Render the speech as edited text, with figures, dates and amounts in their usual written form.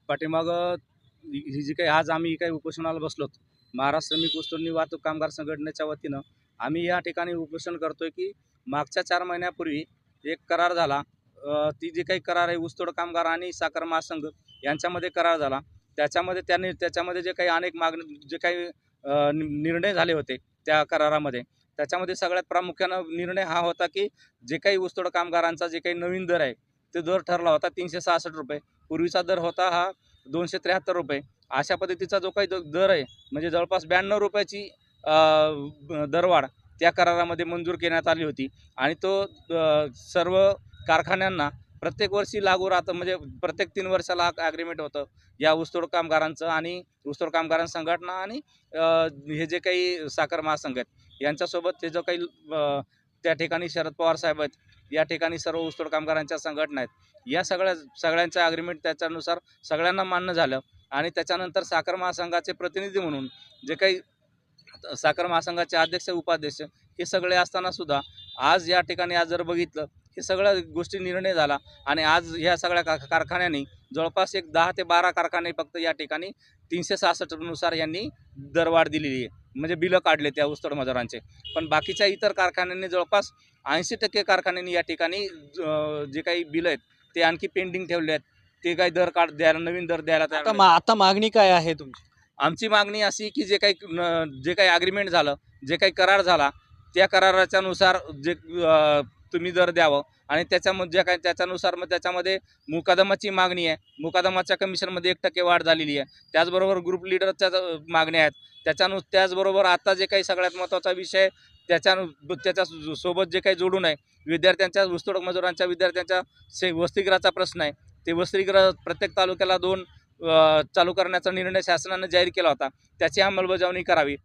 पाठीमागं ही जी काही आज आम्ही काही उपोषणाला बसलोत, महाराष्ट्र श्रमिक ऊसतोडणी वाहतूक कामगार संघटनेच्या वतीनं आम्ही या ठिकाणी उपोषण करतोय की मागच्या 4 महिन्यापूर्वी एक करार झाला. ती जी काही करार आहे ऊसतोड कामगार आणि साखर महासंघ यांच्यामध्ये करार झाला. त्याच्यामध्ये जे काही अनेक जे काही निर्णय झाले होते त्या करारामध्ये, त्याच्यामध्ये सगळ्यात प्रामुख्यानं निर्णय हा होता की जे काही ऊसतोड कामगारांचा जे काही नवीन दर आहे ते दर ठरला होता 366 रुपये. पूर्वीचा दर होता हा 273 रुपये. अशा पद्धतीचा जो काही दर आहे म्हणजे जवळपास 92 रुपयाची दरवाढ त्या करारामध्ये मंजूर करण्यात आली होती आणि तो सर्व कारखान्यांना प्रत्येक वर्षी लागू राहतं, म्हणजे प्रत्येक 3 वर्षाला हा ॲग्रीमेंट होतं या ऊसतोड कामगारांचं आणि ऊसतोड कामगारां संघटना आणि हे जे काही साखर महासंघ आहेत यांच्यासोबत ते जो काही त्या ठिकाणी शरद पवार साहेब आहेत, या ठिकाणी सर्व ऊसतोड कामगारांच्या संघटना आहेत, या सगळ्यांचं ॲग्रीमेंट त्याच्यानुसार सगळ्यांना मान्य झालं आणि त्याच्यानंतर साखर महासंघाचे प्रतिनिधी म्हणून जे काही साखर महासंघाचे अध्यक्ष उपाध्यक्ष हे सगळे असताना सुद्धा आज या ठिकाणी आज जर बघितलं हे सगळ्या गोष्टी निर्णय झाला आणि आज ह्या सगळ्या कारखान्यांनी जवळपास एक 10 ते 12 कारखाने फक्त या ठिकाणी 366 नुसार यांनी दरवाढ दिलेली आहे, म्हणजे बिलं काढले त्या ऊसतोड मजुरांचे. पण बाकीच्या इतर कारखान्यांनी जवळपास 80% कारखान्यांनी या ठिकाणी जे काही बिलं आहेत ते आणखी पेंडिंग ठेवले आहेत. ते काही दर द्यायला नवीन दर द्यायला तयार आता मागणी काय आहे तुमची? आमची मागणी अशी की जे काही ॲग्रीमेंट झालं, जे काही करार झाला त्या कराराच्या नुसार जे तुम्ही दर द्यावं आणि त्याच्यामध्ये जे काही त्याच्यानुसार मग त्याच्यामध्ये मुकादमाची मागणी आहे. मुकादमाच्या कमिशनमध्ये 1% वाढ झालेली आहे. त्याचबरोबर ग्रुप लिडरच्या मागण्या आहेत. त्याचबरोबर आता जे काही सगळ्यात महत्त्वाचा विषय त्याच्या सोबत जे काही जोडून आहे विद्यार्थ्यांच्या ऊसतोड मजुरांच्या विद्यार्थ्यांच्या वसतिगृहाचा प्रश्न आहे. ते वसतिगृह प्रत्येक तालुक्याला 2 चालू करण्याचा निर्णय शासनाने जाहीर केला होता. त्याची अंमलबजावणी करावी.